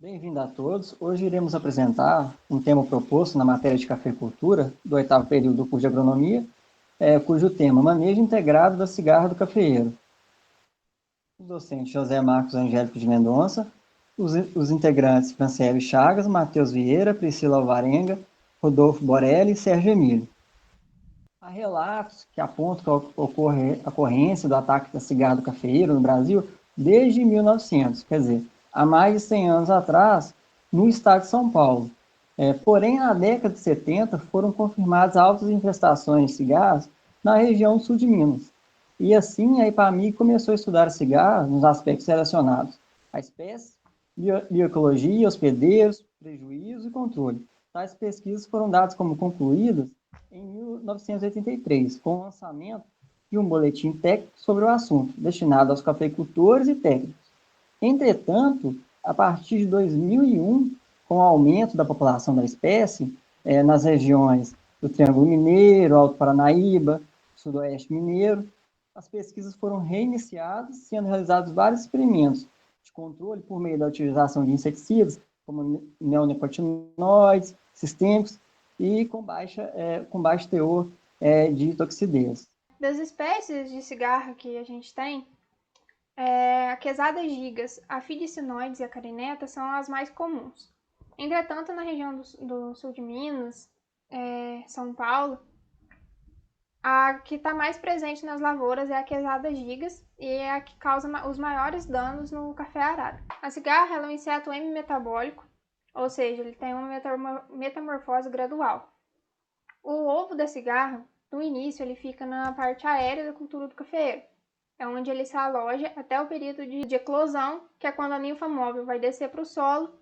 Bem-vindo a todos. Hoje iremos apresentar um tema proposto na matéria de cafeicultura do 8º período do curso de agronomia, cujo tema Manejo Integrado da Cigarra do Cafeeiro. O docente José Marcos Angélico de Mendonça, os integrantes Franciele Chagas, Matheus Vieira, Priscila Alvarenga, Rodolfo Borelli e Sérgio Emílio. Há relatos que apontam a ocorrência do ataque da cigarra do cafeeiro no Brasil desde 1900, quer dizer, há mais de 100 anos atrás, no estado de São Paulo. Porém, na década de 70, foram confirmadas altas infestações de cigarras na região sul de Minas. E assim, a IPAMIG começou a estudar a cigarra nos aspectos relacionados à espécie, bioecologia, hospedeiros, prejuízo e controle. Tais pesquisas foram dadas como concluídas em 1983, com o lançamento de um boletim técnico sobre o assunto, destinado aos cafeicultores e técnicos. Entretanto, a partir de 2001, com o aumento da população da espécie, nas regiões do Triângulo Mineiro, Alto Paranaíba, Sudoeste Mineiro, as pesquisas foram reiniciadas, sendo realizados vários experimentos de controle por meio da utilização de inseticidas, como neonicotinoides, sistêmicos, e com baixo teor de toxidez. Das espécies de cigarra que a gente tem, a Quesada gigas, a Fidicinoides e a carineta são as mais comuns. Entretanto, na região do sul de Minas, São Paulo, a que está mais presente nas lavouras é a Quesada gigas e é a que causa os maiores danos no café arado. A cigarra é um inseto hemimetabólico, ou seja, ele tem uma metamorfose gradual. O ovo da cigarra, no início, ele fica na parte aérea da cultura do cafeeiro. É onde ele se aloja até o período de eclosão, que é quando a ninfa móvel vai descer para o solo,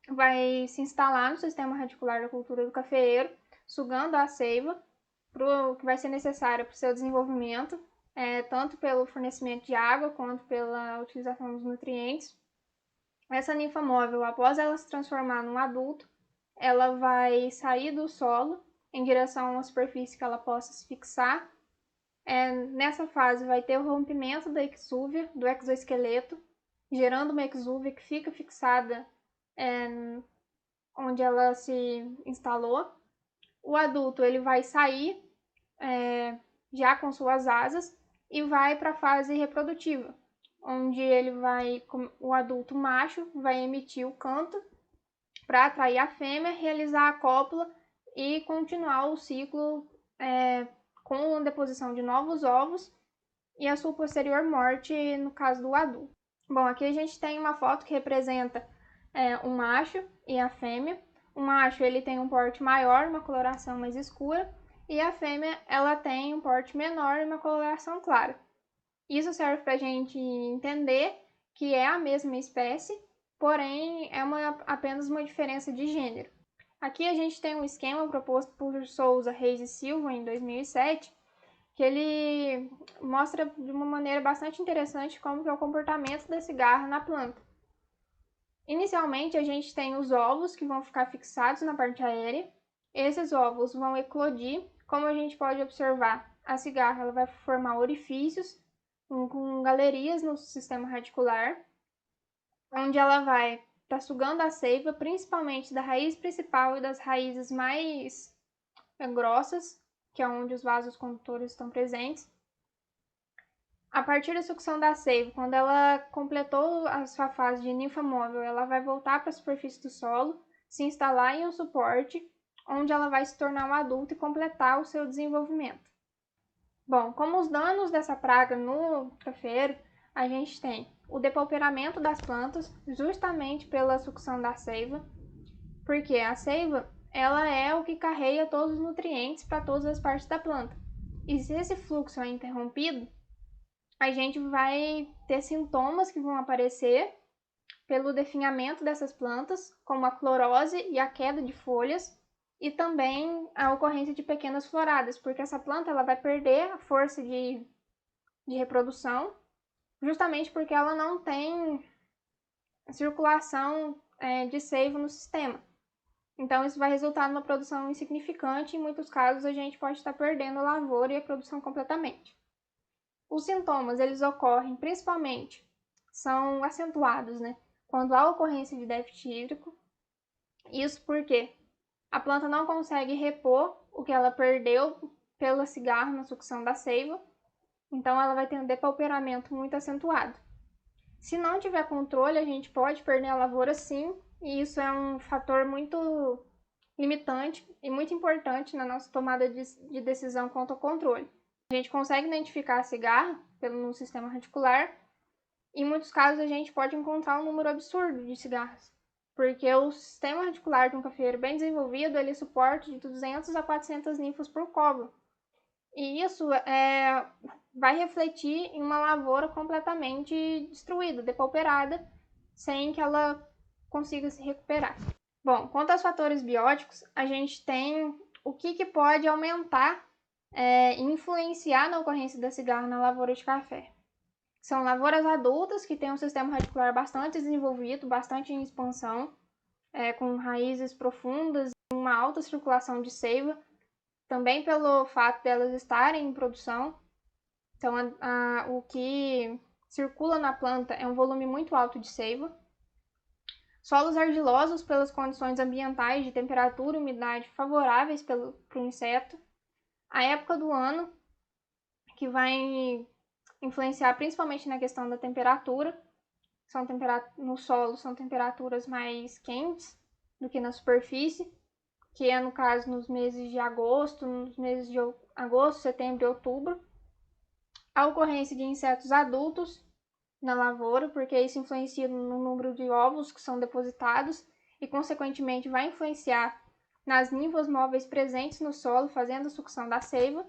vai se instalar no sistema radicular da cultura do cafeeiro, sugando a seiva, que vai ser necessária para o seu desenvolvimento, tanto pelo fornecimento de água quanto pela utilização dos nutrientes. Essa ninfa móvel, após ela se transformar num adulto, ela vai sair do solo em direção a uma superfície que ela possa se fixar. Nessa fase vai ter o rompimento da exúvia, do exoesqueleto, gerando uma exúvia que fica fixada onde ela se instalou. O adulto ele vai sair já com suas asas e vai para a fase reprodutiva, onde o adulto macho vai emitir o canto para atrair a fêmea, realizar a cópula e continuar o ciclo com a deposição de novos ovos e a sua posterior morte no caso do adulto. Bom, aqui a gente tem uma foto que representa o macho e a fêmea. O macho ele tem um porte maior, uma coloração mais escura, e a fêmea ela tem um porte menor e uma coloração clara. Isso serve para a gente entender que é a mesma espécie, porém é apenas uma diferença de gênero. Aqui a gente tem um esquema proposto por Souza, Reis e Silva em 2007, que ele mostra de uma maneira bastante interessante como que é o comportamento da cigarra na planta. Inicialmente a gente tem os ovos que vão ficar fixados na parte aérea. Esses ovos vão eclodir, como a gente pode observar, a cigarra ela vai formar orifícios com galerias no sistema radicular, onde ela vai estar sugando a seiva, principalmente da raiz principal e das raízes mais grossas, que é onde os vasos condutores estão presentes. A partir da sucção da seiva, quando ela completou a sua fase de ninfa móvel, ela vai voltar para a superfície do solo, se instalar em um suporte, onde ela vai se tornar um adulto e completar o seu desenvolvimento. Bom, como os danos dessa praga no cafeeiro, a gente tem o depauperamento das plantas, justamente pela sucção da seiva, porque a seiva ela é o que carrega todos os nutrientes para todas as partes da planta. E se esse fluxo é interrompido, a gente vai ter sintomas que vão aparecer pelo definhamento dessas plantas, como a clorose e a queda de folhas, e também a ocorrência de pequenas floradas, porque essa planta ela vai perder a força de reprodução, justamente porque ela não tem circulação de seiva no sistema. Então isso vai resultar numa produção insignificante e em muitos casos a gente pode estar perdendo a lavoura e a produção completamente. Os sintomas eles ocorrem principalmente, são acentuados, quando há ocorrência de déficit hídrico. Isso porque a planta não consegue repor o que ela perdeu pela cigarra na sucção da seiva, então ela vai ter um depauperamento muito acentuado. Se não tiver controle, a gente pode perder a lavoura sim, e isso é um fator muito limitante e muito importante na nossa tomada de decisão quanto ao controle. A gente consegue identificar a cigarra no sistema radicular, e em muitos casos a gente pode encontrar um número absurdo de cigarras, porque o sistema radicular de um cafeeiro bem desenvolvido, ele suporta de 200 a 400 ninfos por cova. E isso vai refletir em uma lavoura completamente destruída, depauperada, sem que ela consiga se recuperar. Bom, quanto aos fatores bióticos, a gente tem o que pode aumentar e influenciar na ocorrência da cigarra na lavoura de café. São lavouras adultas que têm um sistema radicular bastante desenvolvido, bastante em expansão, com raízes profundas e uma alta circulação de seiva, também pelo fato delas estarem em produção. Então, o que circula na planta é um volume muito alto de seiva. Solos argilosos pelas condições ambientais de temperatura e umidade favoráveis para o inseto. A época do ano, que vai influenciar principalmente na questão da temperatura. No solo são temperaturas mais quentes do que na superfície, que é no caso nos meses de agosto, setembro e outubro. A ocorrência de insetos adultos na lavoura, porque isso influencia no número de ovos que são depositados e, consequentemente, vai influenciar nas ninfas móveis presentes no solo, fazendo a sucção da seiva,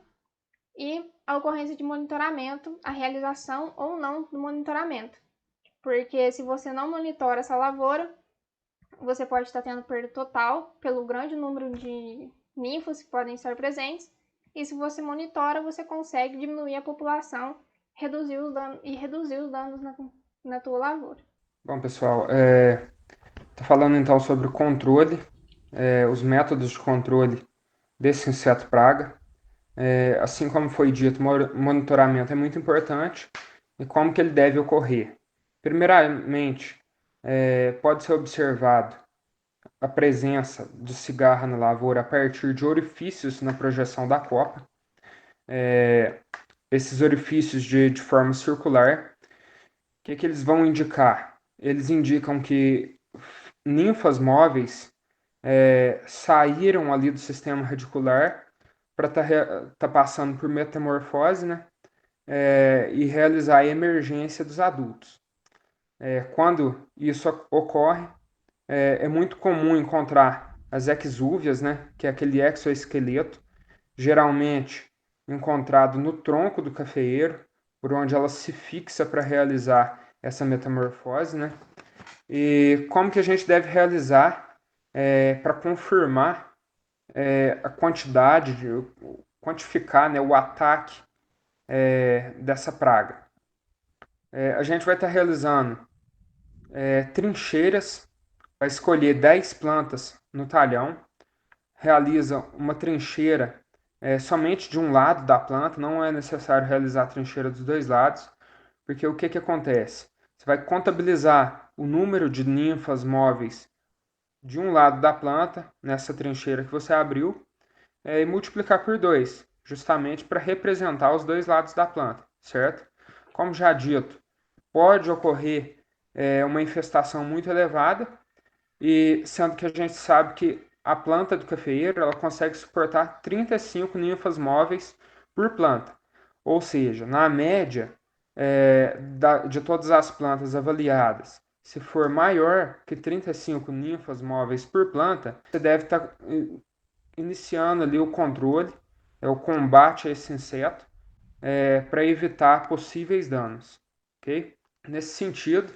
e a ocorrência de monitoramento, a realização ou não do monitoramento. Porque se você não monitora essa lavoura, você pode estar tendo perda total pelo grande número de ninfas que podem estar presentes, e se você monitora, você consegue diminuir a população reduzir os danos na tua lavoura. Bom, pessoal, tô falando então sobre o controle, os métodos de controle desse inseto praga. Assim como foi dito, monitoramento é muito importante e como que ele deve ocorrer. Primeiramente, pode ser observado a presença de cigarra na lavoura a partir de orifícios na projeção da copa. Esses orifícios de forma circular, o que eles vão indicar? Eles indicam que ninfas móveis saíram ali do sistema radicular para tá passando por metamorfose, né? E realizar a emergência dos adultos. Quando isso ocorre, é muito comum encontrar as exúvias, né? Que é aquele exoesqueleto, geralmente encontrado no tronco do cafeeiro, por onde ela se fixa para realizar essa metamorfose, né? E como que a gente deve realizar para confirmar a quantidade, quantificar, né, o ataque dessa praga. A gente vai estar realizando trincheiras, vai escolher 10 plantas no talhão, realiza uma trincheira somente de um lado da planta, não é necessário realizar a trincheira dos dois lados, porque o que acontece? Você vai contabilizar o número de ninfas móveis de um lado da planta, nessa trincheira que você abriu, e multiplicar por 2, justamente para representar os dois lados da planta, certo? Como já dito, pode ocorrer uma infestação muito elevada, e sendo que a gente sabe que a planta do cafeeiro ela consegue suportar 35 ninfas móveis por planta. Ou seja, na média de todas as plantas avaliadas, se for maior que 35 ninfas móveis por planta, você deve estar iniciando ali o controle, o combate a esse inseto, para evitar possíveis danos. Okay? Nesse sentido,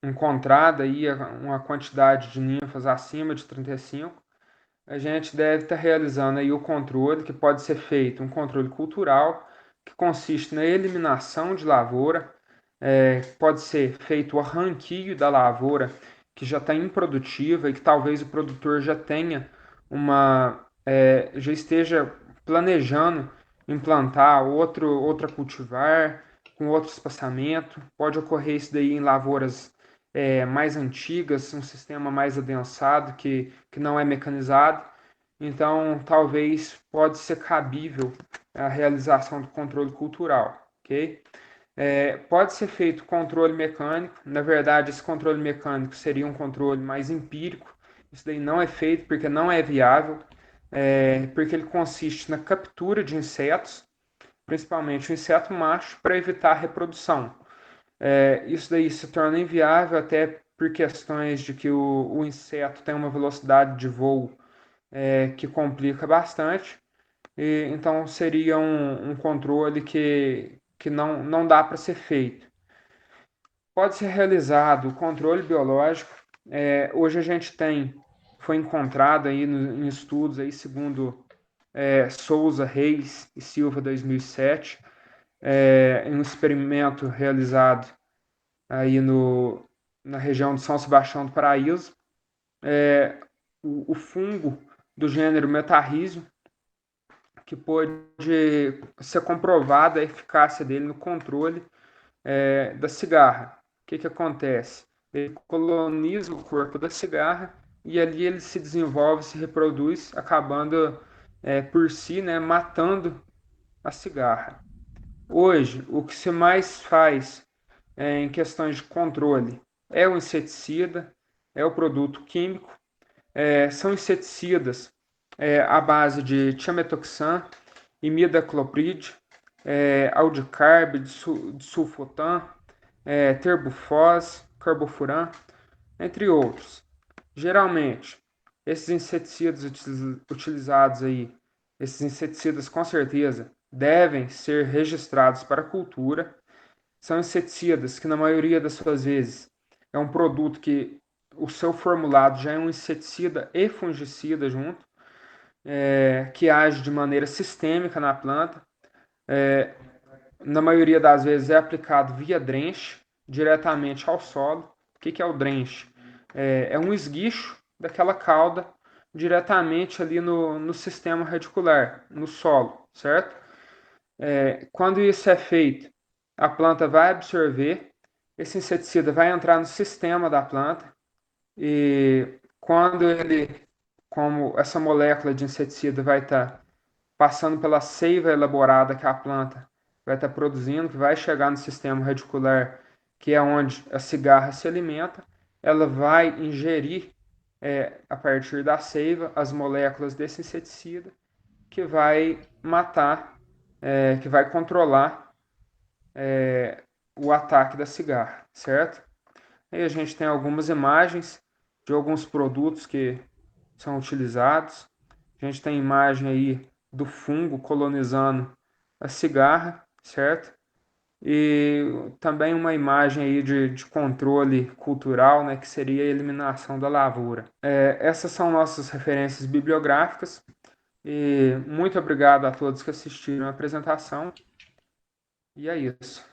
encontrada aí uma quantidade de ninfas acima de 35, a gente deve estar realizando aí o controle, que pode ser feito um controle cultural, que consiste na eliminação de lavoura, pode ser feito o arranquio da lavoura que já está improdutiva e que talvez o produtor já tenha já esteja planejando implantar outra cultivar, com outro espaçamento. Pode ocorrer isso daí em lavouras mais antigas, um sistema mais adensado que não é mecanizado. Então, talvez pode ser cabível a realização do controle cultural, ok? Pode ser feito controle mecânico. Na verdade, esse controle mecânico seria um controle mais empírico. Isso daí não é feito porque não é viável, porque ele consiste na captura de insetos, principalmente o inseto macho, para evitar a reprodução. Isso daí se torna inviável até por questões de que o inseto tem uma velocidade de voo que complica bastante. Então seria um controle que não dá para ser feito. Pode ser realizado o controle biológico. Hoje a gente foi encontrado aí em estudos aí, segundo Souza, Reis e Silva 2007, em um experimento realizado aí na região de São Sebastião do Paraíso, o fungo do gênero Metarrhizium, que pôde ser comprovada a eficácia dele no controle da cigarra. O que acontece? Ele coloniza o corpo da cigarra e ali ele se desenvolve, se reproduz, acabando por si, né, matando a cigarra. Hoje, o que se mais faz em questões de controle é o inseticida, é o produto químico, são inseticidas à base de tiametoxam, imidacloprid, aldicarb, sulfotan, terbufós, carbofuran, entre outros. Geralmente, esses inseticidas utilizados aí, esses inseticidas com certeza devem ser registrados para a cultura. São inseticidas que, na maioria das suas vezes, é um produto que o seu formulado já é um inseticida e fungicida junto, que age de maneira sistêmica na planta. Na maioria das vezes é aplicado via drenche, diretamente ao solo. O que é o drenche? É um esguicho daquela cauda diretamente ali no sistema radicular, no solo, certo? Quando isso é feito, a planta vai absorver, esse inseticida vai entrar no sistema da planta e quando como essa molécula de inseticida vai estar passando pela seiva elaborada que a planta vai estar produzindo, que vai chegar no sistema radicular, que é onde a cigarra se alimenta, ela vai ingerir a partir da seiva as moléculas desse inseticida que vai matar, que vai controlar o ataque da cigarra, certo? Aí a gente tem algumas imagens de alguns produtos que são utilizados. A gente tem imagem aí do fungo colonizando a cigarra, certo? E também uma imagem aí de controle cultural, né, que seria a eliminação da lavoura. Essas são nossas referências bibliográficas. E muito obrigado a todos que assistiram a apresentação. E é isso.